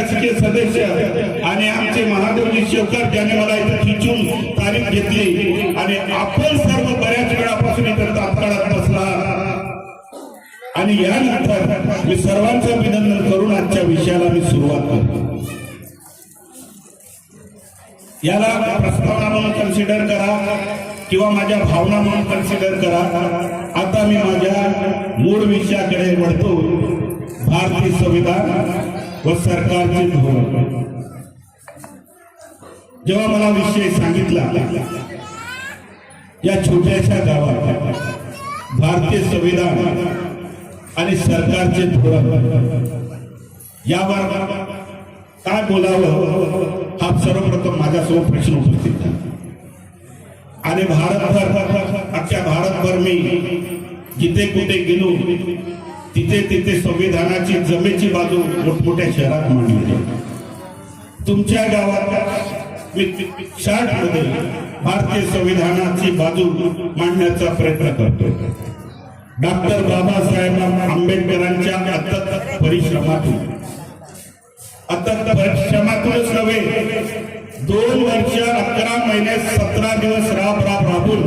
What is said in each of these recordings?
शासकीय सदस्य आणि आमचे महादेवजी शेवकर ज्यांनी मला इथे खिचून तारीख घेतली आणि आपण सर्व बऱ्याच वेळापासून इथे तात्काळात बसला आणि यानंतर मी सर्वांचं अभिनंदन करून आजच्या विषयाला मी सुरुवात करतो। याला प्रस्तावना म्हणून कन्सिडर करा किंवा माझ्या भावना म्हणून कन्सिडर करा। आता मी माझ्या मूळ विषयाकडे वळतो, भारतीय संविधान व सरकारचे धोरण। जेव्हा मला विषय सांगितला या छोट्याशा गावात भारतीय संविधान आणि सरकारचे धोरण यावर काय बोलावं हा सर्वप्रथम माझ्यासमोर प्रश्न उपस्थित झाला। आणि अख्ख्या भारतभर मी जिथे कुठे गेलो तिथे तिथे संविधानाची जमेची बाजू मोठमोठ्या शहरात मांडली। तुमच्या गावात मी शाळेमध्ये भारतीय संविधानाची बाजू मांडण्याचा प्रयत्न करतो। डॉक्टर बाबासाहेब आंबेडकरांच्या अथक परिश्रमातूनच नव्हे 2 वर्ष 11 महिने 17 दिवस राबून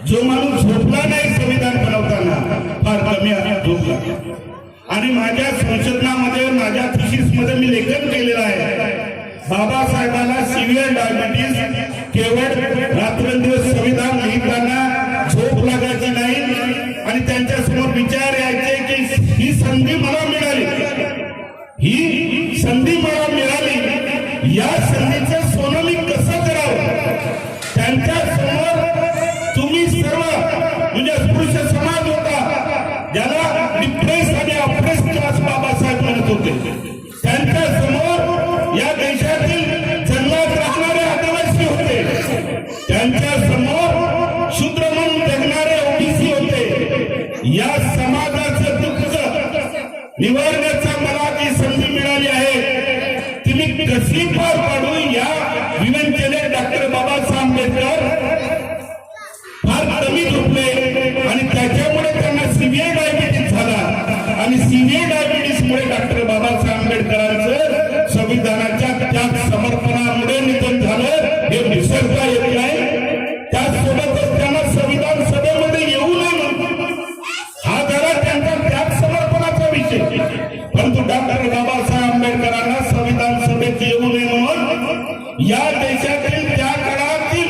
जो माणूस झोपला नाही संविधान बनवताना फार कमी झोपला। आणि माझ्या संशोधनामध्ये माझ्या थिसिस मध्ये मी लेखन केलेलं आहे, बाबासाहेबांना सिव्हिअर डायबिटीज केवळ रात्रंदिवस संविधान लिहिताना झोप लागायची नाही आणि त्यांच्या समोर विचार यायचे की ही संधी मला मिळाली, ही संधी मला मिळाली, या संधीचं सोनं मी कसं करावं। त्यांच्या समोर तुम्ही सर्व म्हणजे अस्पृश्य समाज होता ज्याला डिप्रेस आणि अप्रेस क्लास बाबासाहेब म्हणत होते, त्यांच्या समोर या देशातील जन्मात राहणारे आदिवासी होते, त्यांच्या समोर शूद्र म्हणून जगणारे ओबीसी होते। या समाजाचं दुःख निवारण्याचा मला जी संधी मिळाली आहे ती मी कशी पार पाडू या विवंचनेत डॉक्टर बाबासाहेब आंबेडकर फार कमी झोपले आणि त्याच्यामुळे त्यांना सिव्हिअर डायबिटीस झाला आणि सिव्हिअर डायबिटीस मुळे डॉक्टर बाबासाहेब आंबेडकरांचं संविधानाच्या त्याग समर्पणामुळे निधन झालं हे विसरता येत नाही। त्याचसोबतच त्यांना संविधान सभेमध्ये येऊ नये हा झाला त्यांचा त्याग समर्पणाचा विषय, परंतु डॉक्टर बाबासाहेब आंबेडकरांना संविधान सभेत येऊ नये म्हणून या देशातील त्या काळातील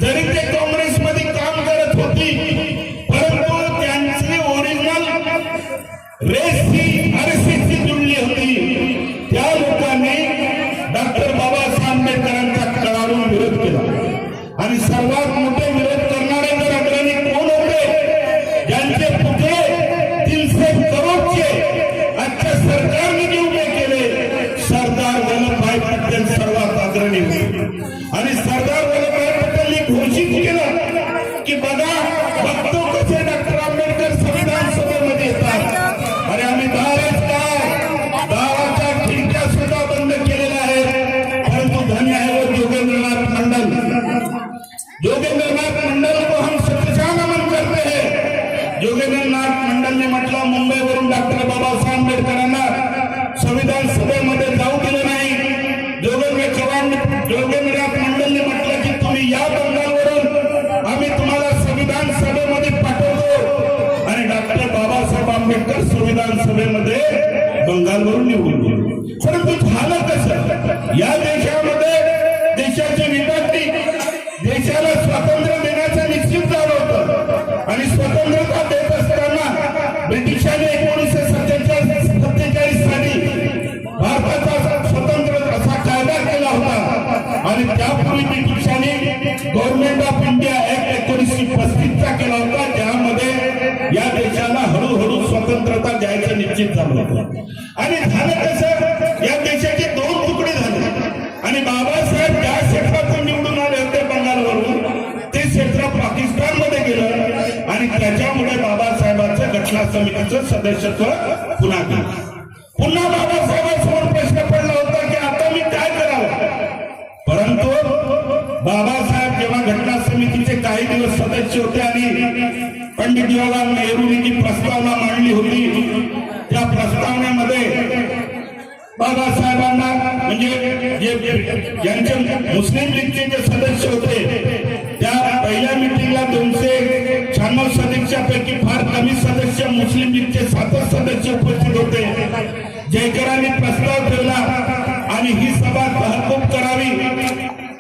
जरी ते काँग्रेसमध्ये काम करत होती परंतु त्यांची ओरिजिनल रेस ही आरएसएसशी जुळली होती। त्या लोकांनी डॉक्टर बाबासाहेब आंबेडकरांचा कळाडून विरोध केला आणि सर्वात मोठे विरोध करणारे जर अग्रणी कोण होते, ज्यांचे पुतळे 300 करोडचे आजच्या सरकारने जे उभे केले, सरदार वल्लभभाई पटेल सर्वात अग्रणी होते। आणि सरदार वल्लभभाई पटेलने घोषित केलं की बघा बघतो कसे डॉक्टर आंबेडकर संविधान सभेमध्ये येतात। अरे आम्ही दाराच्या खिडक्या सुद्धा बंद केलेल्या आहेत, परंतु धन्य है वो जोगेंद्रनाथ मंडल को हम सच्चा नमन करते हैं। जोगेंद्रनाथ मंडल ने म्हटलं मुंबईवरून डॉक्टर बाबासाहेब आंबेडकरांना संविधान सभेमध्ये जाऊ दिलं नाही। जोगेंद्रनाथ मंडलने म्हटलं की तुम्ही या बंगालवरून आम्ही तुम्हाला संविधान सभेमध्ये पाठवतो आणि डॉक्टर बाबासाहेब आंबेडकर संविधान सभेमध्ये बंगालवरून निवडून गेले। परंतु झालं कसं, या देशामध्ये देशाची विभक्ती देशाला स्वातंत्र्य देण्याचं निश्चित झालं होतं आणि स्वतंत्रता देत असताना ब्रिटिशांनी 1947 साली भारताचा स्वतंत्र असा कायदा केला होता आणि त्यापूर्वी ब्रिटिशांनी गव्हर्नमेंट ऑफ इंडिया ऍक्ट 1935 केला होता, ज्यामध्ये या देशाला हळूहळू स्वतंत्रता द्यायचं निश्चित झालं होतं। आणि झालं कसं, या देशाचे 2 तुकडे झाले आणि बाबासाहेब ज्या क्षेत्रातून निवडून आले होते बंगालवरून ते क्षेत्र पाकिस्तानमध्ये गेलं आणि त्याच्यामुळे बाबासाहेबांचं घटना समितीचं सदस्यत्व पुन्हा केलं। पुन्हा बाबासाहेबांसमोर प्रश्न पडला होता की आता मी काय करावं, परंतु बाबासाहेब जेव्हा घटना समितीचे काही दिवस सदस्य होते आणि पंडित जवाहरलाल नेहरूंनी जी प्रस्तावना मांडली होती त्या प्रस्तावनेमध्ये बाबासाहेबांना म्हणजे ज्यांचे मुस्लिम लीगचे जे सदस्य होते त्या पहिल्या मिटिंगला 296 सदस्यापैकी फार कमी सदस्य मुस्लिम लीगचे 7 सदस्य उपस्थित होते. जयकरांनी प्रस्ताव ठेवला आणि ही सभा तहकूब करावी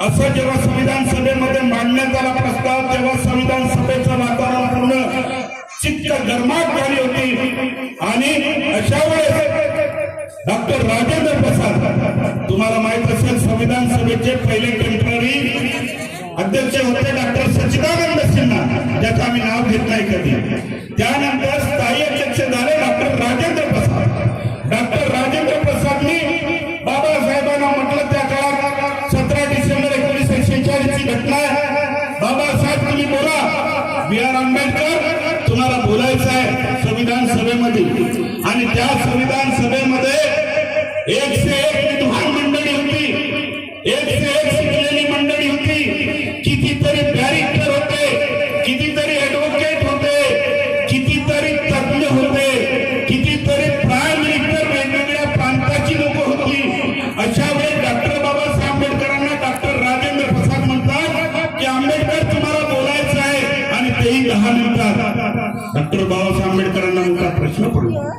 असं जेव्हा संविधान सभेमध्ये मांडण्यात आला प्रस्ताव तेव्हा संविधान सभेचं वातावरण पूर्ण चित्त गरमाट झाली होती. आणि अशा वेळेस डॉक्टर राजेंद्र प्रसाद, तुम्हाला माहित असेल संविधान सभेचे पहिले टेम्पररी अध्यक्ष होते डॉक्टर सच्चिदानंद सिन्हा, ज्याचं आम्ही नाव घेत नाही कधी. त्यानंतर स्थायी अध्यक्ष झाले डॉक्टर राजेंद्र प्रसाद. डॉक्टर राजेंद्र प्रसादनी बाबासाहेबांना म्हटलं, त्या काळात 17 डिसेंबर 1946 ची घटना आहे, बाबासाहेब तुम्ही बोला, बी आर आंबेडकर तुम्हाला बोलायचं आहे संविधान सभेमध्ये. आणि त्या संविधान सभेमध्ये 1 से 1 विद्वान मंडळी होती, 1 से 1 शिकलेली मंडळी होती, कितीतरी बॅरिस्टर होते, कितीतरी ऍडव्होकेट होते, कितीतरी तज्ञ होते, कितीतरी प्राईम मिनिस्टर वेगवेगळ्या प्रांताची लोक होती. अशा वेळी डॉक्टर बाबासाहेब आंबेडकरांना डॉक्टर राजेंद्र प्रसाद म्हणतात की आंबेडकर तुम्हाला बोलायचं आहे, आणि तेही 10 मिनिटात. डॉक्टर बाबासाहेब आंबेडकरांना मोठा प्रश्न पडला.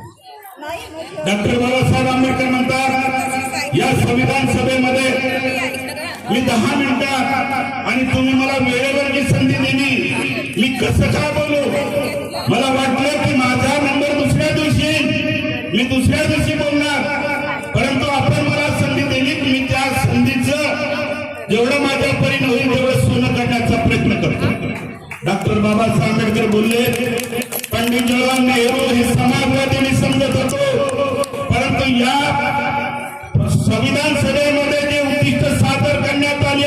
डॉक्टर बाबासाहेब आंबेडकर म्हणतात या संविधान सभेमध्ये मी 10 मिनिटात आणि तुम्ही मला वेळेवर जी संधी दिली, मी कसं काय बोलू? मला वाटलं की माझा नंबर दुसऱ्या दिवशी, मी दुसऱ्या दिवशी बोलणार, परंतु आपण मला संधी दिली, मी त्या संधीचं जेवढं माझ्या परीने होईल तेवढं सोनं करण्याचा प्रयत्न करतो. डॉक्टर बाबासाहेब आंबेडकर बोलले, पंडित जवाहरलाल नेहरू हे समाजवादी मी समजत होतो, परंतु या संविधान सभेमध्ये जे उद्दिष्ट सादर करण्यात आले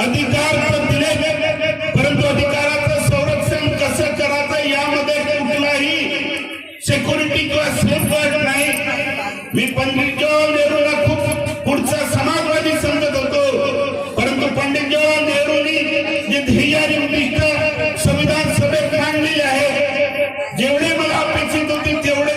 अधिकार तर दिले, परंतु अधिकाराचं संरक्षण कसं करायचं यामध्ये कुठलाही सिक्युरिटी किंवा सेफगार्ड नाही. मी पंडित जवाहरलाल नेहरूला खूप पुढचा समाजवादी समजत होतो, परंतु पंडित जवाहरलाल नेहरूंनी जे ध्येय आणि उद्दिष्ट संविधान सभेत मांडलेले आहे, जेवढे मला अपेक्षित होते तेवढे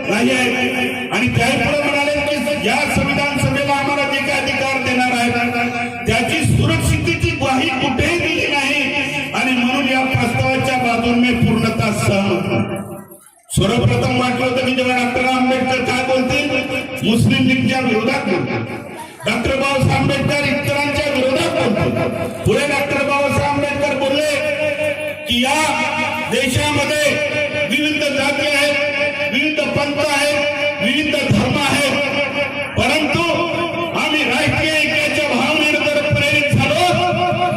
नाही आहे. आणि त्यापुढे म्हणाले की या संविधान सभेला आम्हाला जे काही अधिकार देणार आहेत त्याची सुरक्षितेची ग्वाही कुठेही दिली नाही. आणि म्हणून या प्रस्तावाच्या बाजूने पूर्णतः सहमत. सर्वप्रथम वाटलं होतं की जेव्हा डॉक्टर आंबेडकर काय बोलतील, मुस्लिम लीगच्या विरोधात बोलतील, डॉक्टर बाबासाहेब आंबेडकर इतरांच्या विरोधात बोलतील. पुढे डॉक्टर बाबासाहेब आंबेडकर बोलले की या देशामध्ये विविध जाती आहेत, विविध पंथ आहेत, विविध धर्म आहेत, परंतु आम्ही राष्ट्रीय ऐक्याच्या भावनेने जर प्रेरित झालो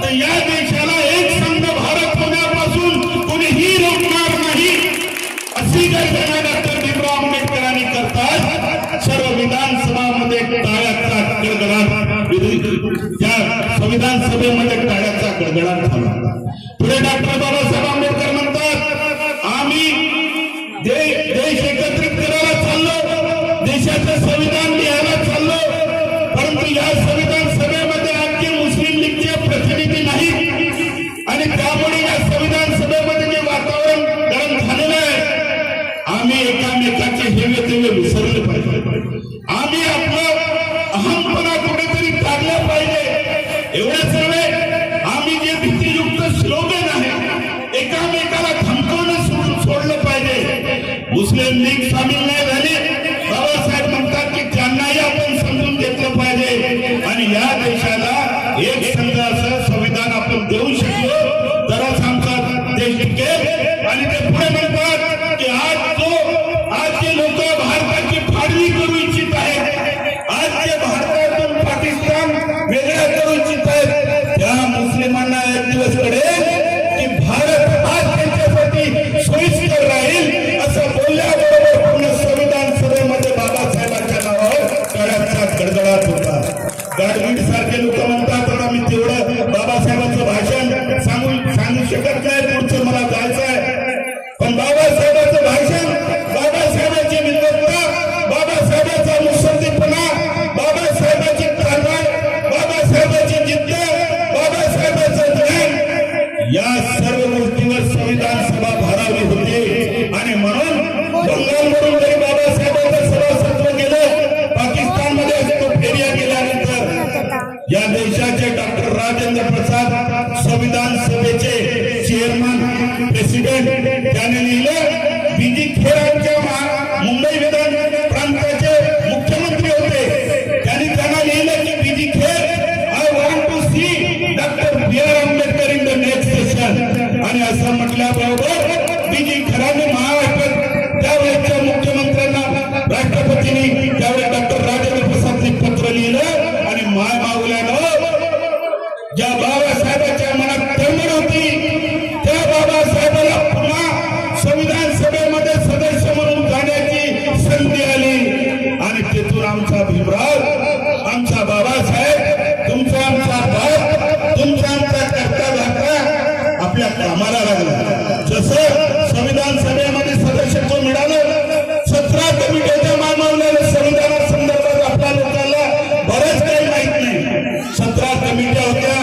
तर या देशाला एक संघ भारत होण्यापासून कुणीही रोखणार नाही, अशी घोषणा डॉक्टर भीमराव आंबेडकरांनी करतात. सर्व विधानसभामध्ये टाळ्याचा गडगडाट, त्या संविधान सभेमध्ये टाळ्याचा गडगडाट झाला. पुढे डॉक्टर बाबासाहेब आंबेडकर म्हणतात आम्ही देश एकत्रित करायला चाललो, देशाचं संविधान लिहायला चाललो, परंतु या संविधान सभेमध्ये आजचे मुस्लिम लीगचे प्रतिनिधी नाहीत. आणि त्यामुळे या संविधान सभेमध्ये जे वातावरण गरम झालेलं आहे, आम्ही एकामेकाचे हेवे तेवे विसरले पाहिजे, आम्ही आपलं अहमपणा कुठेतरी काढलं पाहिजे. एवढ्याच नव्हे, आम्ही जे भीतीयुक्त स्लोगन आहे एकामेकाला धमकवणं सोडलं पाहिजे. मुस्लिम लीग सामील नाही झाली, बाबासाहेब म्हणतात की त्यांनाही आपण समजून घेतलं पाहिजे. आणि या देशाला एक संघ असं संविधान आपण देऊ शकलो तरच आमचा देश टिकेल. आणि ते पुढे म्हणतात की आज जे लोक भारताची फाळणी करू इच्छित आहेत, आज जे भारतातून पाकिस्तान वेगळा करू इच्छित आहेत, त्या मुस्लिमांना एक दिवस कळेल की भारत आज त्यांच्यासाठी सोयीस्कर राहील. असं बोलल्याबरोबर पूर्ण आमचा भीमराव, आमचा बाबासाहेब, तुमचा आमचा बाप, तुमचा आमचा करता धरता आपल्या कामाला लागला. जसं संविधान सभेमध्ये सदस्यत्व मिळालं, 17 कमिट्याच्या मानवलेल्या संविधानासंदर्भात आपल्या लोकांना बरंच काही माहित नाही. 17 कमिट्या होत्या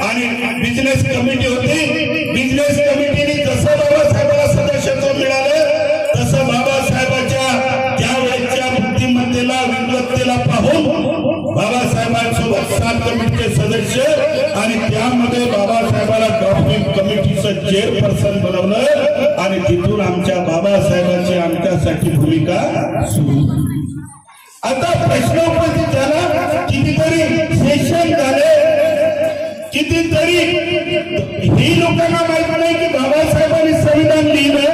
आणि बिझनेस कमिटी होती. बिझनेस कमिटीने जसं बाबासाहेबांना सदस्यत्व मिळालं तसं बाबासाहेबांच्या त्यावेळेच्या बुद्धिमत्तेला, विद्वत्तेला पाहून बाबासाहेबांसोबत 7 कमिटीचे सदस्य आणि त्यामध्ये बाबासाहेबांना ड्राफ्टिंग कमिटीचं चेअरपर्सन बनवलं आणि तिथून आमच्या बाबासाहेबांची आमच्यासाठी भूमिका सुरू. आता प्रश्न उपस्थित झाला, कितीतरी सेशन झाले, कितीतरी ही लोकांना माहित नाही की बाबासाहेबांनी संविधान लिहिलं,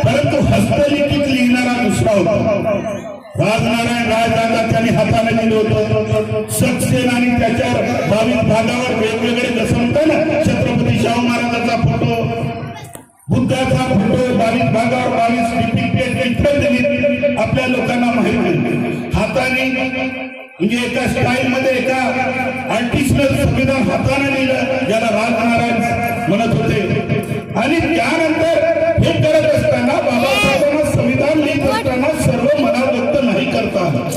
परंतु हस्तलिखित लिहिणारा दुसरा होता. राजनारायण रायदादा त्यांनी हाताने लिहिलं होतं. सक्सेन आणि त्याच्यावर 22 भागावर वेगवेगळे जसं म्हणतात ना, छत्रपती शाहू महाराजांचा फोटो, बुद्धाचा फोटो 22 भागावर 22 डिपिक्टेड दिली. आपल्या लोकांना माहित नाही. हाताने म्हणजे एका स्टाईल मध्ये एका आर्टिस्टनं संविधान हाताने लिहिलं, ज्याला राजनारायण म्हणत होते. आणि त्यानंतर हे करत असताना बाबासाहेबांना संविधान लिहित असताना सर्व मनात व्यक्त नाही करता आलं,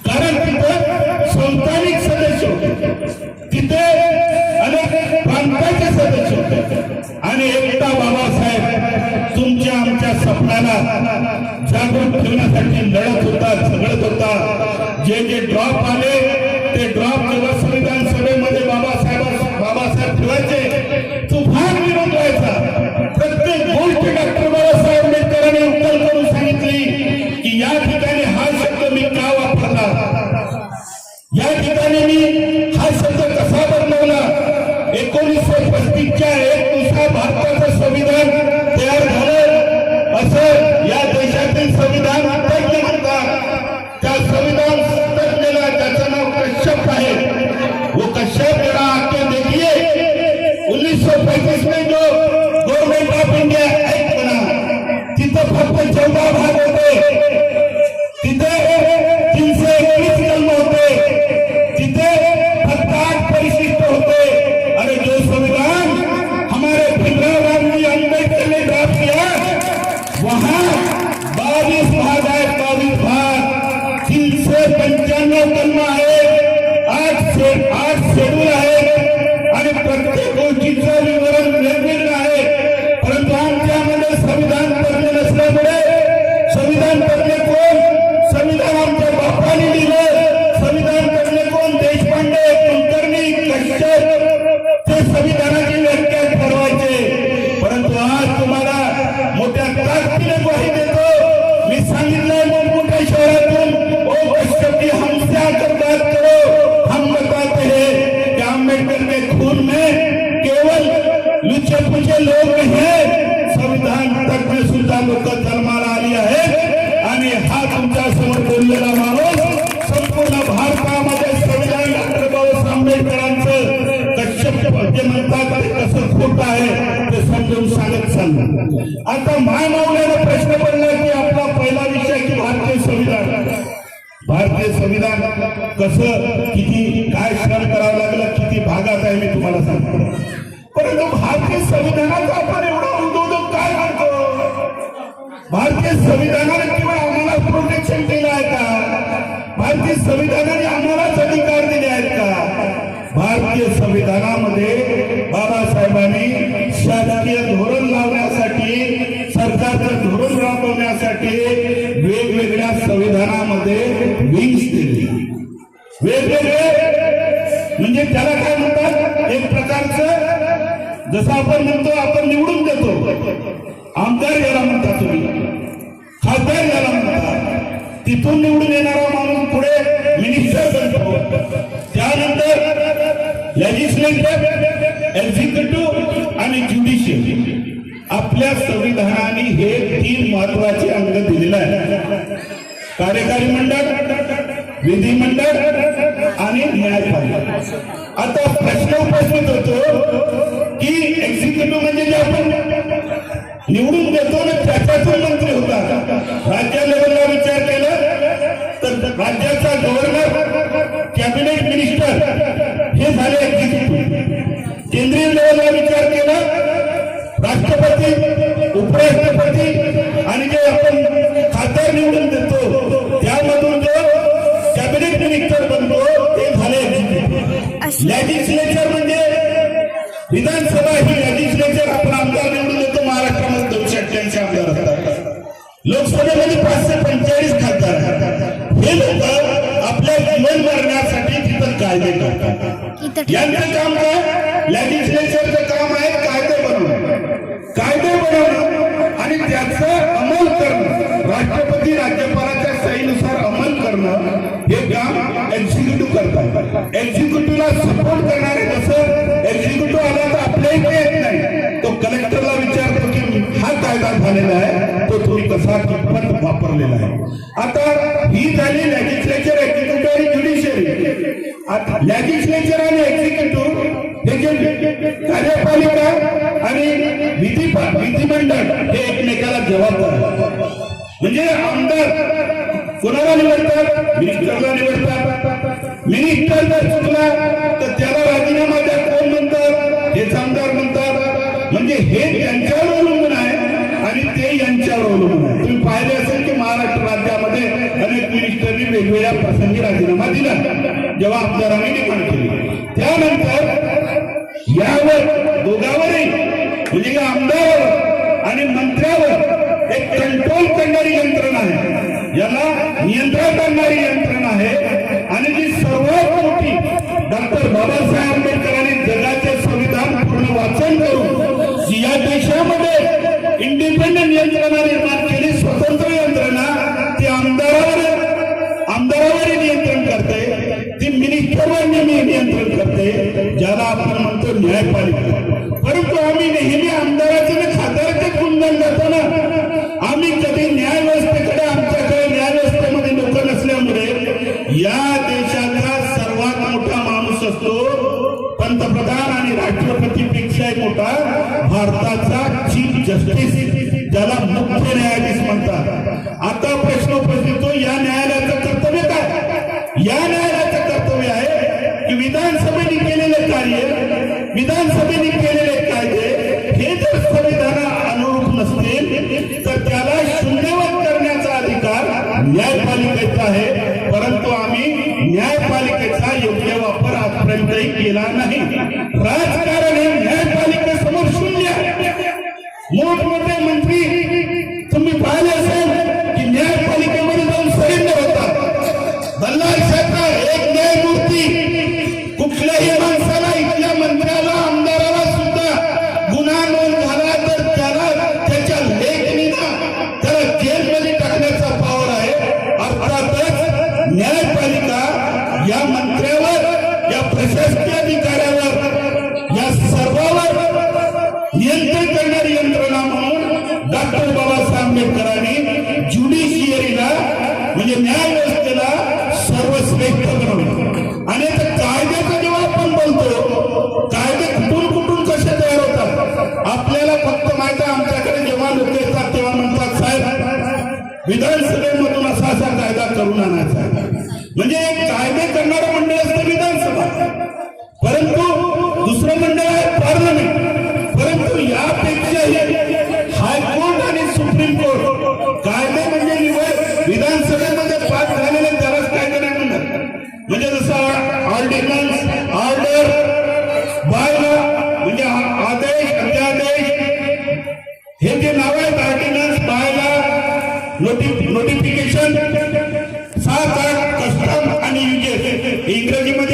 कारण तिथे संस्थानिक सदस्य होते, तिथे अनेक प्रांताचे सदस्य होते आणि एकटा बाबासाहेब तुमच्या आमच्या सपनाला जागृत ठेवण्यासाठी लढत होता, झगडत होता. जे ड्रॉप आले ते ड्रॉप जेव्हा संविधान सभेमध्ये बाबासाहेब ठेवायचे, तुफान विरोध व्हायचा. प्रत्येक गोष्ट डॉक्टर बाबासाहेब आंबेडकरांनी उत्तर करून सांगितली की या ठिकाणी हा शब्द मी का वापरला, या ठिकाणी मी हा शब्द कसा बदलवला. 1935च्या 1 दिवसा भारताचं संविधान तयार झालं असं या देशातील संविधान तज्ञ म्हणतात. त्या संविधान तज्ञला ज्याचं नाव कश्यप आहे, वो कश्यप जरा आके देखिए 1935 में जो गवर्नमेंट ऑफ इंडिया एक्ट बना, तिथं फक्त 14 भाग होते, तिथे 321 कलम होते, तिथे फक्त 8 परिशिष्ट होते. अरे जो संविधान हमारे भीमराव रामजी अम्बेडकर ने ड्राफ्ट किया, वहां 22 भाग है, 22 भाग, 395 कलम आहे, 8 शेड्यूल आहे आणि प्रत्येक गोष्टीचं विवरण वेगवेगळं आहे. परंतु आमच्यामध्ये संविधान तज्ञ नसल्यामुळे, संविधान तज्ञ कोण, संविधान आमच्या बापाने लिहिलं, संविधान तज्ञ कोण, देशपांडे, कुलकर्णी, कश्यप, ते संविधानाची व्याख्या ठरवायचे. परंतु आज तुम्हाला मोठ्या ताकदीने ग्वाही देतो, मी सांगितलंय मोठमोठ्या शहरातून, ओ कश्यप की हमसे आकर बात करो, हम बताते हैं कि अम्बेडकर के खून में केवल लुचे पुचे लोग हैं, संविधान तज्ञ सुद्धा लोक जन्माला आली आहेत. आणि हा तुमच्या समोर बोललेला माणूस संपूर्ण भारतामध्ये संविधान डॉक्टर बाबासाहेब आंबेडकरांचं कश्यप जे म्हणतात ते कसं खोट आहे ते समजून सांगत चाललं. आता मायमावल्याला प्रश्न पडला की आपला पहिला विषय की भारतीय संविधान, भारतीय संविधान कसं, किती काय श्रम करावं लागलं, किती भागात आहे मी तुम्हाला सांगतो. परंतु भारतीय संविधानाचा आपण एवढा उद्योजक काय करतो. भारतीय संविधानाने किंवा आम्हाला प्रोटेक्शन दिलं आहे का, भारतीय संविधानाने आम्हालाच अधिकार दिले आहेत का. भारतीय संविधानामध्ये बाबासाहेबांनी शासकीय धोरण लावण्यासाठी, सरकारचं धोरण राबवण्यासाठी वेगवेगळ्या संविधानामध्ये विंग्स दिली, वेगवेगळे. म्हणजे त्याला काय म्हणतात, एक प्रकारचं जसं आपण म्हणतो, आपण निवडून देतो, आमदार याला म्हणता तुम्ही, खासदार याला म्हणता, तिथून निवडून येणारा माणूस पुढे मिनिस्टर बनतो, त्यानंतर लेजिस्लेटिव्ह, एक्झिक्युटिव्ह आणि ज्युडिशियल. आपल्या संविधानाने हे 3 महत्वाचे अंग दिलेले आहेत, कार्यकारी मंडळ, विधिमंडळ आणि न्यायपालिका. आता प्रश्न उपस्थित होतो की एक्झिक्युटिव्ह म्हणजे जे आपण निवडून देतो ना, त्याच्यातून मंत्री होता. राज्य लेवलला विचार केला तर राज्याचा गव्हर्नर, कॅबिनेट मिनिस्टर हे झाले एक्झिक्युटिव्ह. केंद्रीय लेवलला विचार केला, राष्ट्रपती, उपराष्ट्रपती आणि जे आपण खासदार निवडून देतो त्यामधून जो कॅबिनेट मिनिस्टर बनतो ते झाले एक्झिक्युटिव्ह. लेजिस्लेचर म्हणजे विधानसभा ही लेजिस्लेचर आपण आमदार निवडून देतो. महाराष्ट्रामध्ये 288 आमदार असतात, लोकसभेमध्ये 545 खासदार आहेत. हे लोक आपल्या जीवन मरण्यासाठी तिथं कायदे करतात. यांचं काम काय? लेजिस्लेचरचं काम आहे कायदे बनवणं, कायदे बनवणं आणि त्याचा अंमल करणं, राष्ट्रपती राज्यपालाच्या सहीनुसार अंमल करणं हे काम एक्झिक्युटिव्ह करतात. एक्झिक्युटिव्हला सपोर्ट करणारे कसं एक्झिक्युटिव्ह आला तर आपल्या इथे येत नाही, तो कलेक्टरला विचारतो की हा कायदा झालेला आहे, तो तुम्ही कसा कितपत वापरलेला आहे. आता ही झाली लेजिस्लेचर, एक्झिक्युटिव्ह आणि ज्युडिशियरी. आता लेजिस्लेचर आणि एक्झिक्युटिव्ह हे जे कार्यपालिका आणि विधिमंडळ हे एकमेकाला जबाबदार आहे. म्हणजे आमदार कोणाला निवडतात? मिनिस्टरला निवडतात. मिनिस्टर जर चुकला तर त्याला राजीनामा द्या कोण म्हणतात? हेच आमदार म्हणतात. म्हणजे हे त्यांच्यावर अवलंबून आहे आणि ते यांच्यावर अवलंबून आहे. तुम्ही पाहिले असेल की महाराष्ट्र राज्यामध्ये अनेक मिनिस्टरनी वेगवेगळ्या प्रसंगी राजीनामा दिला जेव्हा आमदारांनी निवड केली. त्यानंतर यावर दोघांवरही म्हणजे आमदारावर आणि मंत्र्यावर एक कंट्रोल करणारी यंत्रणा आहे, याला नियंत्रण करणारी यंत्रणा आहे. आणि जी सर्वात मोठी डॉक्टर बाबासाहेब आंबेडकरांनी जगाचे संविधान पूर्ण वाचन करून या देशामध्ये इंडिपेंडंट यंत्रणा निर्माण केली, स्वतंत्र यंत्रणा, ती आमदारावर नियंत्रण करते, ती मिनिस्टरवर नियंत्रण करते, ज्याला आपण म्हणतो न्यायपालिका. परंतु आम्ही नेहमी आमदाराचे आणि खासदाराचे गुणगान करतो ना. आम्ही कधी न्याय व्यवस्थेकडे, आमच्याकडे न्याय व्यवस्थेमध्ये लोक नसल्यामुळे या देशाचा सर्वात मोठा माणूस असतो पंतप्रधान आणि राष्ट्रपतीपेक्षा मोठा भारताचा चीफ जस्टिस, ज्याला मुख्य न्यायाधीश म्हणतात. आता प्रश्न उपस्थित होतो, या न्यायालयाचं कर्तव्य काय? या न्यायालयाचं कर्तव्य आहे की विधानसभेने केलेले कार्य, विधानसभेने केलेले कायदे हे जर संविधाना अनुरूप नसतील तर त्याला शून्यवत करण्याचा अधिकार न्यायपालिकेचा आहे. परंतु आम्ही न्यायपालिकेचा योग्य वापर आजपर्यंतही केला नाही. राजकारण हे न्यायपालिकेसमोर शून्य. मोठमोठे मंत्री तुम्ही पाहिले असेल की न्यायपालिकेमध्ये जाऊन सरेंडर होतात. बल्लाळ साहेब एक न्यायमूर्ती कुठल्याही माणसाला, इथल्या मंत्र्याला, आमदाराला सुद्धा गुन्हा नोंद झाला तर त्याला त्याच्या लेखणीनं त्याला जेलमध्ये टाकण्याचा पावर आहे. अर्थातच न्यायपालिका या मंत्र्यावर, या प्रशासकीय अधिकाऱ्यावर, या सर्वांवर नियंत्रण करणारी यंत्रणा म्हणून डॉक्टर बाबासाहेब आंबेडकरांनी ज्युडिशियरीला म्हणजे न्याय व्यवस्थेला सर्वश्रेष्ठ बनवलं. आणि कायद्याचं जेव्हा आपण बोलतो, कायदे कुठून कसे तयार होतात आपल्याला फक्त माहिती आहे. आमच्याकडे जेव्हा लोक येतात तेव्हा म्हणतात साहेब विधानसभेमधून असा कायदा करून आणायचा. म्हणजे कायदे करणारं मंडळ असतं विधानसभा, परंतु दुसरं मंडळ आहे पार्लमेंट. परंतु यापेक्षाही हायकोर्ट आणि सुप्रीम कोर्ट कायदे म्हणजे निवड विधानसभेमध्ये पास झालेले त्यालाच कायदे नाही म्हणतात. म्हणजे जसं ऑर्डिनन्स, ऑर्डर, बायलॉ म्हणजे आदेश, अध्यादेश हे जे नाव आहेत, ऑर्डिनन्स, बायलॉ, नोटिफिकेशन, 7-8 कस्टम आणि युजेस इंग्रजीमध्ये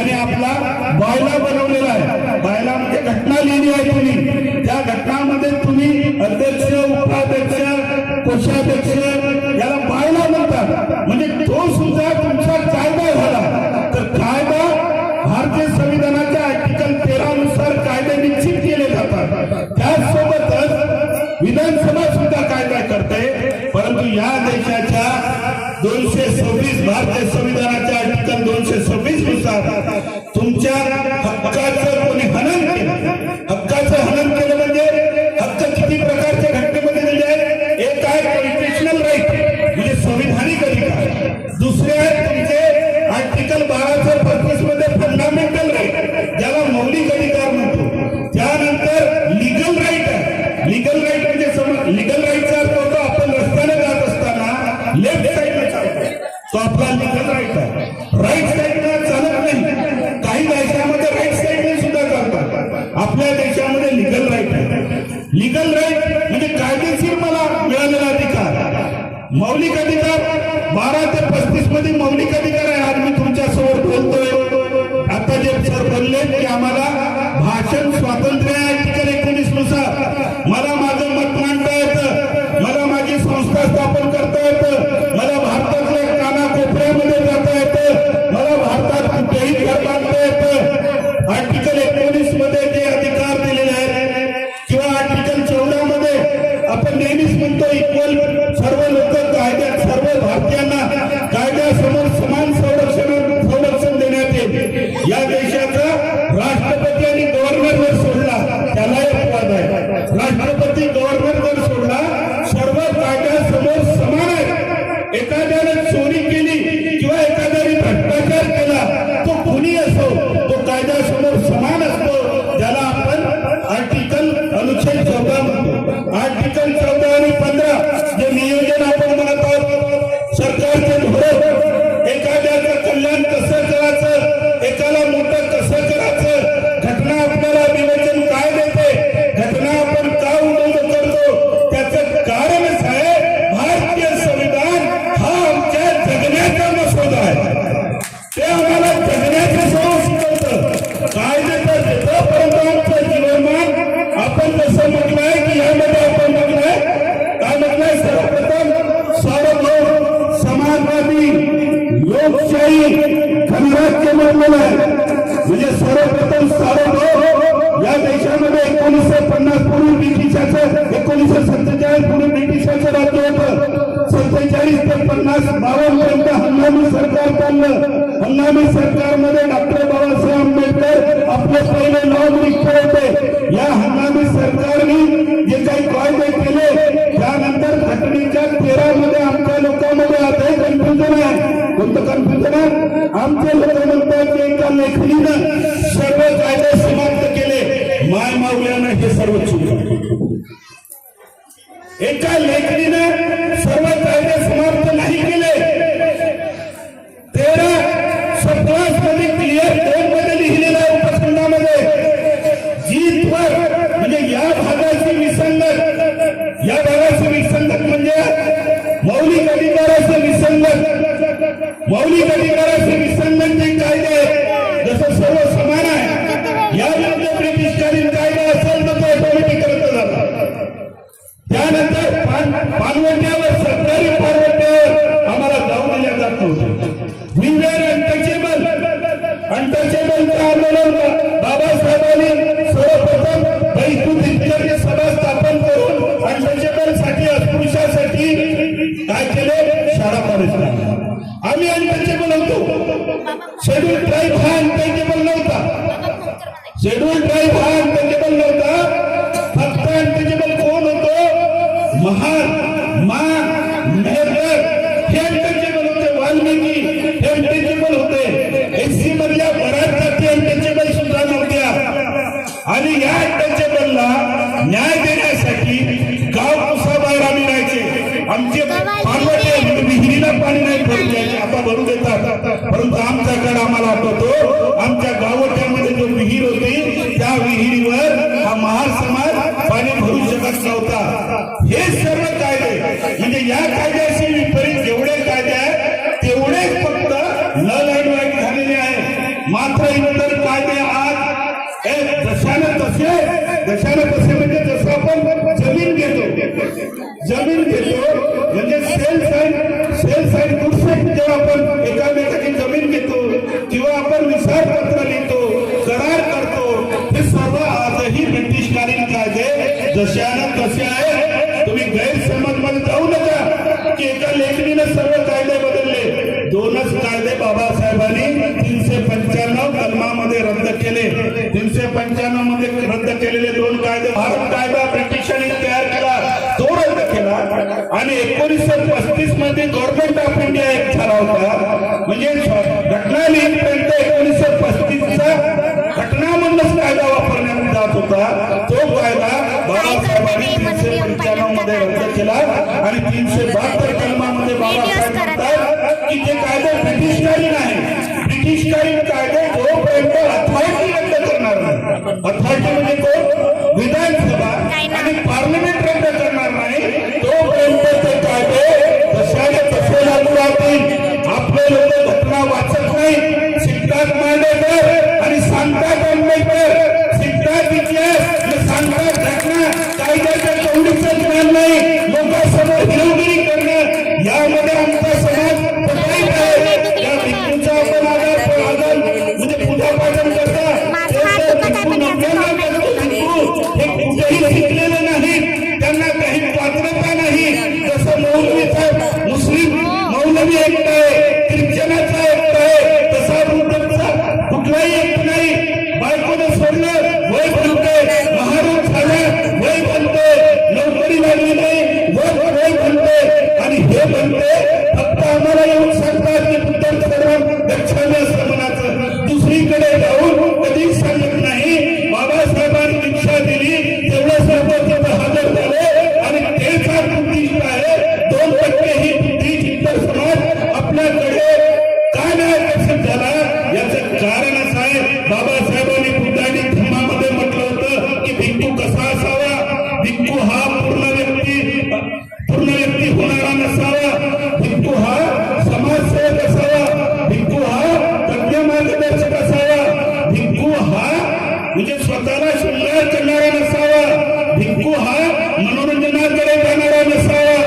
देशाने आपला बायला बनवलेला आहे. बायला म्हणजे घटना लिहिली आहे तुम्ही. त्या घटनामध्ये तुम्ही अध्यक्ष, उपाध्यक्ष, कोषाध्यक्ष याला बायला म्हणतात. म्हणजे तो सुद्धा तुमचा कायदा झाला. तर कायदा भारतीय संविधानाच्या आर्टिकल 13 नुसार कायदे निश्चित केले जातात. त्याचसोबतच विधानसभा सुद्धा कायदा करते. परंतु या देशाच्या 226 भारतीय संविधानाच्या आर्टिकल 226 नुसार तुमच्या हक्काचं कोणी हनन केलं. हक्काचं हनन केलं म्हणजे हक्क किती प्रकारच्या घटनेमध्ये दिले आहेत. एक आहे कॉन्स्टिट्युशनल राईट म्हणजे संविधानिक अधिकार. दुसरे आहे तुमचे आर्टिकल 1235 मध्ये फंडामेंटल राईट ज्याला मौलिक अधिकार म्हणतो. त्यानंतर लिगल राईट आहे. लिगल राईट म्हणजे लिगल राईटचा अर्थ होतो आपण रस्त्याने जात असताना लेफ्ट साईडला चालतो तो आपला लिगल राईट आहे. राईट साईडला चालत नाही. काही देशामध्ये राईट साईडने सुद्धा चालतात. आपल्या देशामध्ये लिगल राईट आहे. लिगल राईट म्हणजे कायदेशीर मला मिळालेला अधिकार. मौलिक अधिकार 12 ते 35 मध्ये मौलिक अधिकार आहे. आज मी तुमच्या समोर बोलतोय. आता जे सर बोलले की आम्हाला भाषण स्वातंत्र्य आहे आर्टिकल 19 नुसार. मला माझं मत मांडता येतं. मला माझी संस्था स्थापन करता येतं. मला भारतातल्या कानाकोपऱ्यामध्ये जाता येतं. मला भारतात कुठेही घर बांधता येतं. आर्टिकल 19 मध्ये जे अधिकार दिलेले आहेत किंवा आर्टिकल 14 मध्ये आपण नेहमीच म्हणतो इक्वल सर्व लोक कायद्यात सर्व भारतीयांना कायद्यासमोर समान संरक्षण देण्यात येईल. या देशाचा राष्ट्रपती आणि गव्हर्नरवर सोडला त्याला एक वाद आहे. राष्ट्रपती गव्हर्नरवर सोडला सर्व कायद्यासमोर समान आहे. एखाद्याने चोरी केली किंवा एखाद्याने भ्रष्टाचार केला तो कुणी असो तो कायद्यासमोर समान असतो. ज्याला आपण आर्टिकल अनुच्छेद 14 म्हणतो. आर्टिकल 14 आणि 15 जे नियोजन आपण म्हणत आहोत सरकारचे धोरण एखाद्याचं कल्याण कसं करायचं, एकाला मोठं कसं करायचं, घटना आपल्याला नियोजन काय देते, घटना आपण का उडवून करतो त्याचं कारणच आहे भारतीय संविधान हा आमच्या जगण्याचा मसोदा आहे. ते आम्हाला जगण्याचे सवय शिकवतं. कायदे तर देतं परंतु आमचं जीवनमान आपण जसं म्हटलंय की यामध्ये आपण म्हटलंय काय म्हटलंय सर्वप्रथम सार्वभौम समाजवादी लोकशाही गणराज्य म्हटलेलं आहे. म्हणजे सर्वप्रथम सार्वभौम या देशामध्ये 1950 पूर्वी ब्रिटिशाचं 1947 पूर्वी ब्रिटिशाचं राज्य होतं. 47 ते 50 52 पर्यंत हंगामी सरकार चाललं. हंगामी सरकारमध्ये डॉक्टर बाबासाहेब आंबेडकर आपले पहिले नागरिक होते. या हंगामी सरकारने जे काही कायदे केले त्यानंतर घटनेच्या 13 मध्ये आमच्या लोकांमध्ये आता कन्फ्युजन आहे. कोणतं कन्फ्युजन आहे? आमचे लोक म्हणतात की एका लेखणीनं सर्व कायदे समाप्त केले. माय मावल्यानं हे सर्व चुकलं. एका लेखणीनं सर्व कायदे समाप्त नाही केले. 13-17 मध्ये क्लिअर 2 मध्ये लिहिलेलं आहे उपखंडामध्ये जीतवर म्हणजे या भागाची विसंगत, या भागाची विसंगत म्हणजे मौलिक अधिकाराचे विसंगत, मौलिक अधिकाराचे विसंगत जे कायदे जसं सर्व समान आहे या विरुद्ध ब्रिटिशकालीन कायदा असेल तर तो ऑटोमॅटिक रद्द झाला. त्यानंतर पानवट्यावर सरकारी पानवट्यावर आम्हाला जाऊ दिल्या जात नव्हते. We were untouchable. अनटचेबलचं आंदोलन बाबासाहेबांनी सर्वप्रथम बैतूल सभा स्थापन करून अनटचेबल साठी अस्पृश्यासाठी काय केले शाळा कॉलेजला. आम्ही अनटचेबल होतो. शेड्यूल ट्राईब हा अनटचेबल नव्हता. शेड्यूल ट्राईब हा अनटचेबल नव्हता. फक्त अनटचेबल कोण होतो? महान मान मेहरगर हे अनटचेबल होते. वाल्मिकी हे अनटचेबल होते. एससी मधल्या बऱ्याच जाती अनटचेबल सुद्धा नव्हत्या. आणि या अनटचेबलला न्याय देण्यासाठी गाव कुसाबाहेर आम्ही राहायचे. आमचे पानवटे विहिरीला पाणी नाही भरू द्यायचे. आता भरू देतात परंतु आमचा गड आम्हाला आठवतो. आमच्या गावोट्यामध्ये जो विहीर होती त्या विहिरीवर हा महार समाज पाणी भरू शकत नव्हता. हे सर्व कायदे म्हणजे या कायद्याशी विपरीत जेवढे कायदे आहेत तेवढेच फक्त नल अँड वाईट झालेले आहे. मात्र इतर कायदे आज जशाने तसे म्हणजे जसं आपण जमीन घेतो म्हणजे सेल साईड गुड्स जेव्हा आपण एकामेकाची जमीन घेतो किंवा आपण विसार पत्र लिहितो करार करतो हे सर्व आजही ब्रिटिशकालीन कायदे जशाने तसे आहे। तुम्ही गैरसमज मध्ये जाऊ नका की एका लेखणीने सर्व कायदे बदलले। दोनच कायदे बाबासाहेबांनी 395 कलमामध्ये रद्द केले। 395 मध्ये रद्द केलेले दोन कायदे भारत कायदा ब्रिटिशांनी तयार केला तो रद्द केला आणि 1935 मध्ये गव्हर्नमेंट ऑफ इंडिया ऍक्ट झाला होता। म्हणजे घटना लिहिण्यापर्यंत 1935 चा घटनामधूनच कायदा वापरण्यात जात होता। तो कायदा बाबासाहेबांनी 395 मध्ये रद्द केला आणि 372 कलमामध्ये बाबासाहेब म्हणतात की जे कायदे ब्रिटिशकालीन आहे ब्रिटिशकालीन कायदे जोपर्यंत अथॉरिटी रद्द करणार नाही, अथॉरिटी म्हणजे कोण, विधानसभा आणि पार्लमेंट रद्द करणार नाही तोपर्यंत ते कायदे जशाने तसे लागू राहतील। आपले लोक घटना वाचत नाही, शिकतात मांडेकर आणि सांगतात आंबेडकर, शिकतात इतिहास सांगतात घटना, कायद्याच्या कवडीचं ज्ञान नाही, लोकांसमोर हिरवगिरी करणं यामध्ये आमचा समाज पटाईत आहे। या भिक्खूचा आपण आदर म्हणजे पूजापाठन करता हे कुठेही शिकलेले नाहीत, त्यांना काही पात्रता नाही। जसं मौलवीचा मुस्लिम मौलवी ऐकत आहे, ख्रिश्चनाचा ऐकत आहे, तसा बुद्धचा कुठलाही ऐकत नाही। बायकोने सोडलं वय बनते, महारोग झाला वय बनते, नोकरी लागली नाही वय बनते आणि हे बनते फक्त आम्हाला येऊन सांगतात की बुद्ध सर्व गच्छामी असं म्हणायचं, दुसरीकडे जाऊन कधीच सांगत नाही। बाबासाहेबांनी दीक्षा दिली तेवढं सर्व तिथं हजर झाले आणि तेच बुद्धिस्ट आहे। 2% ही बुद्धिस्ट इतर समाज आपल्याकडे का नाही आकर्षित झाला याचं कारण असं आहे बाबासाहेबांनी बुद्धांनी धर्मामध्ये म्हटलं होतं की भिक्खू कसा असावा, भिक्खू हा पूर्ण व्यक्ती होणारा नसावा, भिक्खू हा समाजसेवक असावा, भिक्खू हा तज्ञ मार्गदर्शक असावा, भिक्खू हा म्हणजे स्वतःला शृंगार करणारा नसावा, भिक्खू हा मनोरंजनाकडे जाणारा नसावा,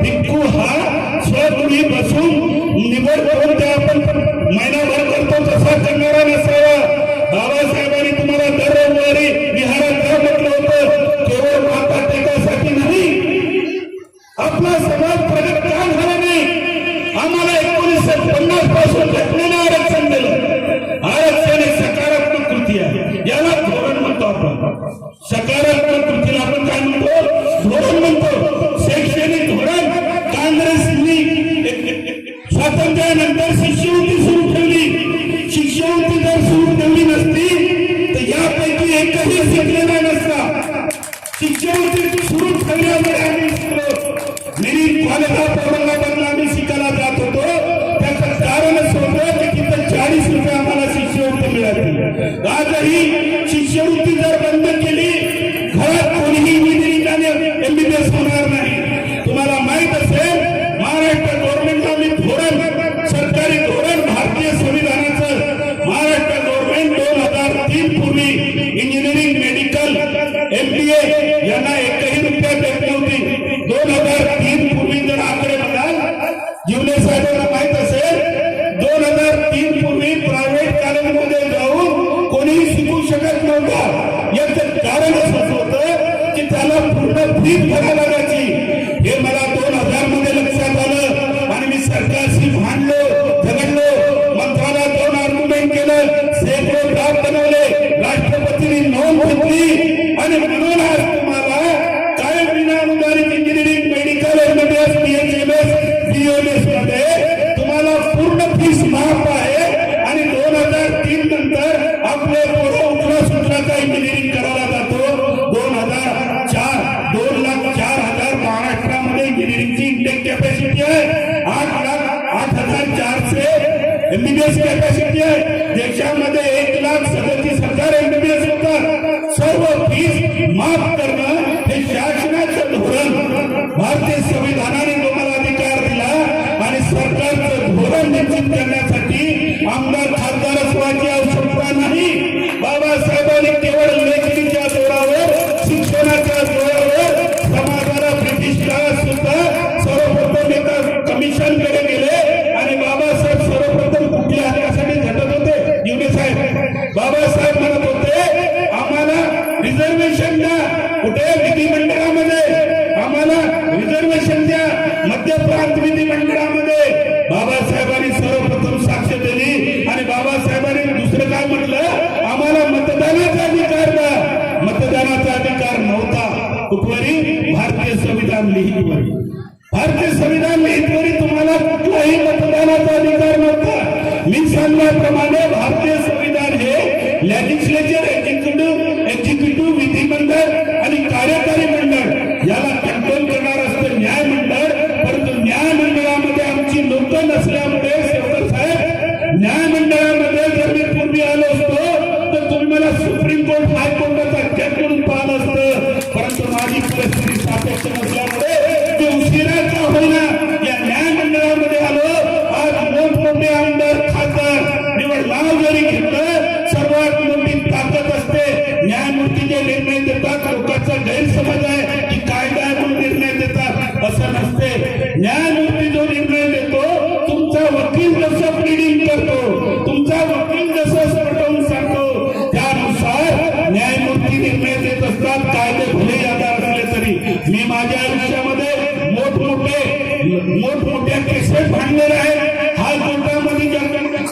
भिक्खू हा स्वगृही बसून निवड करून ते आपण महिनाभर करतो तसा करणारा नसावा। बाबासाहेबांनी तुम्हाला दर रविवारी विहारात जा म्हटलं होतं, केवळ माता टेकासाठी नाही। आपला समाज प्रगत का झाला नाही? आम्हाला 1950 पासून घटनेने आरक्षण दिलं। आरक्षण एक सकारात्मक कृती आहे, याला धोरण म्हणतो आपण। सकारात्मक कृतीला आपण काय म्हणतो? धोरण म्हणतो। शैक्षणिक धोरण काँग्रेसनी स्वातंत्र्यानंतर शिष्यवृत्ती सुरू ठेवली। शिष्यवृत्ती जर सुरू ठेवली नसती तर यापैकी एकही शिकलेला नसता। शिष्यवृत्ती सुरू ठेवल्यामुळे आम्ही शिकलो। मेरी कॉलेजला औरंगाबादला आम्ही शिकायला जात होतो, त्याचं कारणच होतं की तिथं 40 रुपये आम्हाला शिष्यवृत्ती मिळाली। आजही शिष्यवृत्ती जर बंद केली घरात कोणीही इंजिनिअरिंग आणि MBBS होणार नाही। तुम्हाला माहित असेल महाराष्ट्र गव्हर्नमेंटला आम्ही धोरण, सरकारी धोरण भारतीय संविधानाचं महाराष्ट्र गव्हर्नमेंट 2003 पूर्वी इंजिनिअरिंग, मेडिकल, MBA यांना एकही रुपया देत नव्हती। 2003 पूर्वी जर आकडे बघाल, जीवले साहेबांना माहित असेल 2003 पूर्वी प्रायव्हेट कॉलेजमध्ये जाऊन कोणीही शिकू शकत नव्हता। याचं कारण असं होतं की त्याला पूर्ण फी भरावी लागायची। हे मला 2000 मध्ये लक्षात आलं आणि मी सरकारशी भांडलो, झगडलो, मंत्रालयात जाऊन आर्ग्युमेंट केलं, शेकडो ड्राफ्ट बनवले, राष्ट्रपतींनी नोंद घेतली आणि म्हणून आज तुम्हाला कायम विनाअनुदानित engineering, medical, MBBS, PHMS, BMS मध्ये तुम्हाला पूर्ण फीस माफ आहे आणि 2003 नंतर आपले पोरं उठला सुटलाचा इंजिनिअरिंग करायला जातो। 2,04,000 महाराष्ट्रामध्ये इंजिनिअरिंगची इंटेक कॅपॅसिटी आहे। 8,04,000 MBBS कॅपॅसिटी आहे। देशामध्ये 1,37,000 MBBS होतात। सर्व फीस माफ करणं हे शासनाचं धोरण। भारतीय संविधानाने तुम्हाला अधिकार दिला आणि सरकारचं धोरण निश्चित करण्यासाठी आमदार खासदार असण्याची आवश्यकता काय म्हटलं, आम्हाला मतदानाचा अधिकार द्या. मतदानाचा अधिकार नव्हता कुठवरी? भारतीय संविधान लिहितवरी. भारतीय संविधान लिहितवरी तुम्हाला कुठलाही मतदानाचा अधिकार नव्हता. मी सांगितल्याप्रमाणे भारतीय संविधान हे लेजिस्लेचर, एक्झिक्युटिव्ह विधिमंडळ आणि कार्यकारी मंडळ याला कंट्रोल करणार असतं न्यायमंडळ. परंतु न्यायमंडळामध्ये आमची लोक नसल्यामुळे शेवकर साहेब, न्यायमंडळामध्ये जर मी पूर्वी आलो असतो तर तुम्ही मला सुप्रीम कोर्ट, हायकोर्टाचा जज म्हणून पाहिलं असतं. परंतु माझी परिस्थिती सापेक्ष नसल्यामुळे मी उशिरा का होईना या न्यायमंडळामध्ये आलो. आज मोठमोठे आमदार, खासदार निवड नाव जरी घेतलं, सर्वात मोठी ताकद असते न्यायमूर्ती जे निर्णय देतात. लोकांचा गैरसमज आहे की कायदा म्हणून निर्णय देतात, असं नसते. न्यायमूर्ती जो निर्णय देतो, तुमचा वकील जसं प्लीडिंग करतो, तुमचा वकील जसं पटवून सांगतो, त्यानुसार न्यायमूर्ती निर्णय देत असतात. कायदे भले जादा असले तरी मी माझ्या आयुष्यामध्ये मोठमोठ्या केसेस भांडलेल्या आहेत. हायकोर्टामध्ये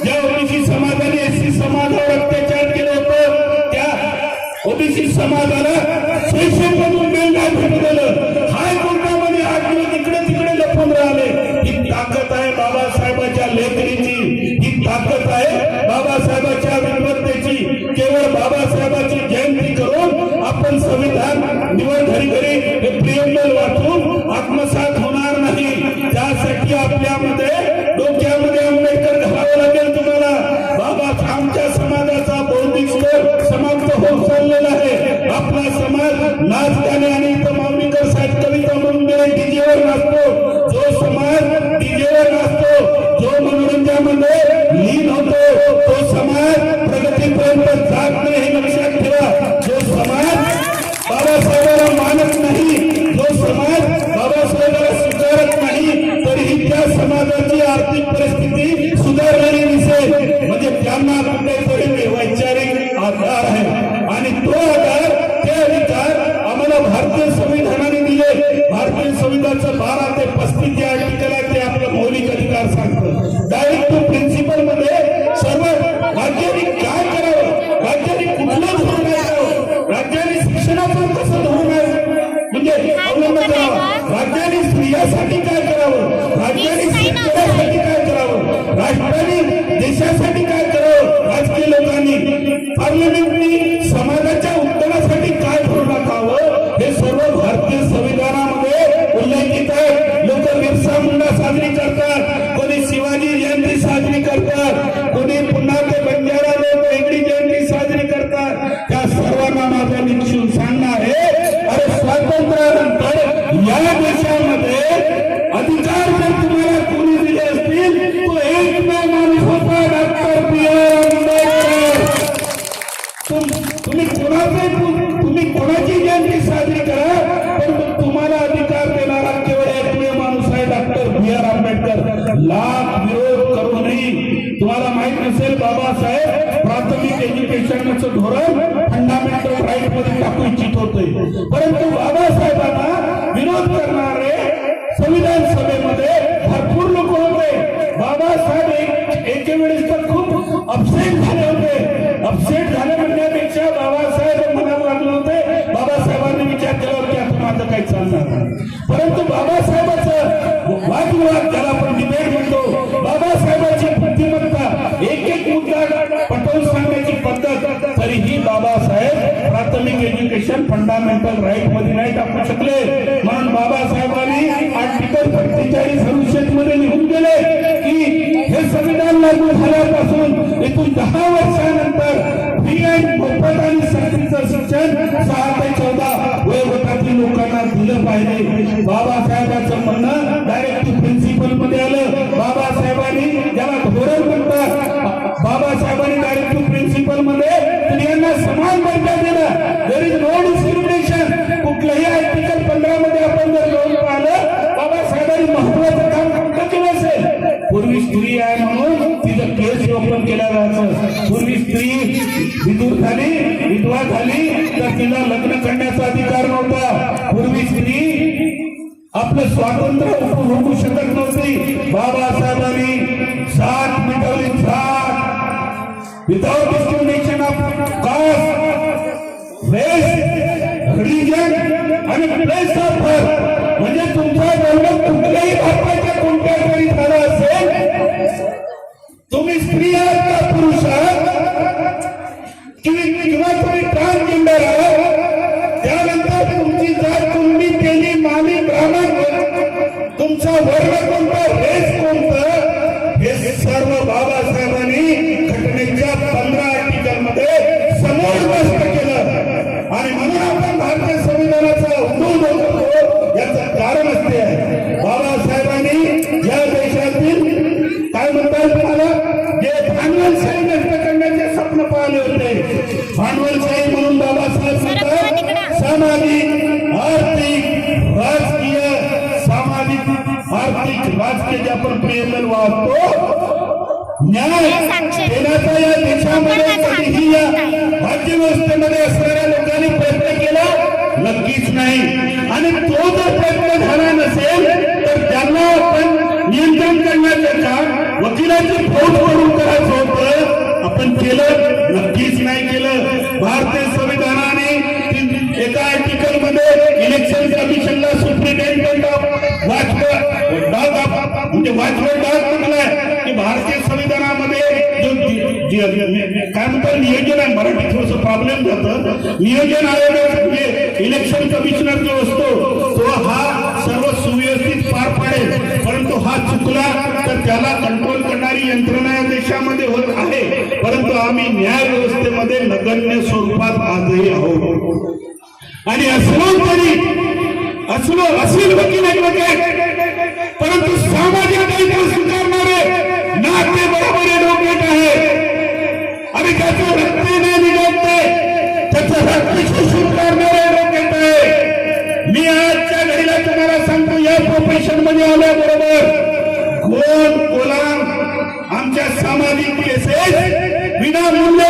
ज्या ओबीसी समाजाने एससी समाजावर अत्याचार केलं होतं, त्या ओबीसी समाजाला शैक्षणिक बेल नाही भेटलेलं. हायकोर्टामध्ये 8 दिवस इकडे तिकडे लपून राहिले. ही ताकद आहे बाबासाहेबांच्या लेखणीची, ही ताकद आहे बाबासाहेबांच्या विद्वत्तेची. केवळ बाबासाहेबांची जयंती करून आपण संविधान निवड घरी घरी हे प्रियंबल वाचून आत्मसात होणार नाही. त्यासाठी आपल्यामध्ये डोक्यामध्ये आंबेडकर घालावं लागेल तुम्हाला. बाबा, आमच्या समाजाचा बौद्धिक स्तर समाप्त होत चाललेला आहे. आपला समाज नाच गाणे आणि इथं माऊलीकर साहेब कविता म्हणून डीजेवर नाचतो. जो समाज डीजेवर नाचतो, जो मनोरंजनामध्ये लीन होतो, तो समाज प्रगतीपर्यंत जात नाही, हे लक्षात ठेवा. जो समाज बाबासाहेबांना मानत नाही, जो समाज बाबासाहेबांना स्वीकारत नाही, तरीही त्या समाजाची आर्थिक परिस्थिती सुधारलेली दिसेल. म्हणजे त्यांना कुठेतरी वैचारिक आधार आहे आणि तो आधार, ते अधिकार आम्हाला भारतीय संविधानाने दिले. भारतीय संविधानाचं 12 ते 35 जे आर्टिकल आहे ते आपलं मौलिक अधिकार सांगतं. डायरेक्ट टू प्रिन्सिपल मध्ये सर्व राज्यांनी काय करावं, राज्यांनी कुठलं धोरण करावं, राज्यांनी शिक्षणाचं कसं धोरण म्हणजे अवलंबन करावं, राज्यांनी स्त्रियांसाठी काय करावं, राज्यांनी शेतकऱ्यांसाठी काय करावं, राष्ट्रांनी देशासाठी काय करावं, राजकीय लोकांनी, पार्लमेंटनी समाजाच्या उत्तरासाठी काय धोरण आखावं, हे सर्व भारतीय संविधानामध्ये उल्लेखित आहे. लोक बिरसा मुंडा साजरी करतात, कोणी शिवाजी जयंती साजरी करतात, कोणी पुन्हा ते बंजारा लोक वेगळी जयंती साजरी करतात. त्या सर्वांना माझा निश्चित सांगणं आहे, अरे स्वातंत्र्यानंतर या देशामध्ये अधिकार जर तुम्हाला कोणी दिले असतील, तो एकमेव माणूस होता, डॉक्टर B.R. आंबेडकर. तुम्ही कोणाची जयंती साजरी करा, परंतु तुम्हाला अधिकार देणारा केवळ एकमेव माणूस आहे, डॉक्टर B.R. आंबेडकर. लाख विरोध करूनही तुम्हाला माहित नसेल, बाबासाहेब प्राथमिक एज्युकेशनचं धोरण फंडामेंटल राईट मध्ये टाकू इच्छित होते. परंतु बाबासाहेबांना विरोध करणारे संविधान सभेमध्ये भरपूर लोक होते. बाबासाहेब एके वेळेस तर खूप अपसेट झाले होते. अपसेट झाले म्हणण्यापेक्षा बाबासाहेब मनाला लागले होते. बाबासाहेबांनी विचार केला की आता माझं काही चालणार नाही. परंतु बाबासाहेबांचं वादविवाद, ज्याला आपण डिबेट म्हणतो, बाबासाहेबांची बुद्धिमत्ता, एक मुद्दा पटवून सांगण्याची पद्धत, तरीही बाबासाहेब प्राथमिक एज्युकेशन फंडामेंटल राईट मध्ये नाही टाकू शकले. म्हणून बाबासाहेबांनी आर्टिकल 47 अनुच्छेद मध्ये लिहून गेले की हे संविधान लागू झाल्यापासून एकूण 10 वर्षानंतर फ्री अँड मोफत आणि सक्तीचं शिक्षण 6 ते 14 वयोगटातील लोकांना दिलं पाहिजे. बाबासाहेबांचं म्हणणं डायरेक्ट टू प्रिन्सिपल मध्ये आलं. बाबासाहेबांनी ज्याला धोरण म्हणतात, बाबासाहेबांनी डायरेक्ट टू प्रिन्सिपल मध्ये स्त्रियांना समान दर्जा दिला. There is no discrimination. कुठल्याही आर्टिकल 15 मध्ये आपण जर लोन पाहिलं, बाबासाहेबांनी महत्वाचं काम कुठं केलं असेल. पूर्वी स्त्री आहे म्हणून तिथं केस ओपन केला जायचं. पूर्वी स्त्री विधूर झाली, विधवा झाली तर तिला लग्न करण्याचा अधिकार नव्हता. पूर्वी स्त्री आपलं स्वातंत्र्य उपभोगू शकत नव्हती. बाबासाहेबांनी 60 मिटवली, 60 without discrimination of caste, race, religion आणि प्लेस ऑफ बर्थ. म्हणजे तुमचा जन्म कुठल्याही भारताच्या कोणत्या तरी झाला असेल, तुम्ही स्त्री आहात का पुरुष आहात किंवा तुम्ही ट्रान्सजेंडर आहात, त्यानंतर तुमची जात कोणती, तेली, माली, ब्राह्मण, तुमचा वर्ण कोणता, रेस कोणता, हे सर्व बाबासाहेबांनी घटनेच्या 15 आर्टिकल मध्ये समोर स्पष्ट केलं. आणि म्हणून आपण भारतीय संविधानाचा उल्लेख करतो, याचं कारण असते आहे बाबासाहेबांनी या देशातील काय म्हणतात तुम्हाला, जे भांडवलशाही नष्ट करण्याचे स्वप्न पाहिले होते, भांडवलशाही म्हणून बाबासाहेब म्हणतात सामाजिक, आर्थिक, राजकीय, सामाजिक, आर्थिक, राजकीय जे आपण प्रियमल वाचतो, न्याय देण्याचा या देशामध्ये कधीही या राज्यव्यवस्थेमध्ये असणाऱ्या लोकांनी प्रयत्न केला नक्कीच नाही. आणि तो जर प्रयत्न झाला नसेल तर त्यांना आपण नियंत्रण करण्याचं काम वकिलाची फौज करून करायचं होतं, आपण केलं नक्कीच नाही केलं. भारतीय संविधानाने एका आर्टिकल मध्ये इलेक्शन कमिशनला सुप्रिटेंडेंट ऑफ म्हणजे वॉचवर्ड डॉग म्हटलंय की भारतीय संविधानामध्ये काय म्हणतात नियोजन आहे, मराठी थोडस प्रॉब्लेम जातं, नियोजन आयोग म्हणजे इलेक्शन कमिशनर जो असतो तो हा सर्व सुव्यवस्थित पार पाडेल, परंतु हा चुकला तर त्याला कंट्रोल करणारी यंत्रणा या देशामध्ये होत आहे. परंतु आम्ही न्याय व्यवस्थेमध्ये नगण्य स्वरूपात आजही आहोत. आणि असलो असेल वकील परंतु सामाजिक दायित्व स्वीकारणारे नाते बरोबर एडव्होकेट आहे. आणि त्याचं रक्तेने निघते, त्याचं रक्त शोषून करणारे एडव्होकेट आहे. मी आजच्या घडीला तुम्हाला सांगतो, या प्रोफेशन मध्ये आल्याबरोबर कोण कोला आमच्या सामाजिक केसेस विनामूल्य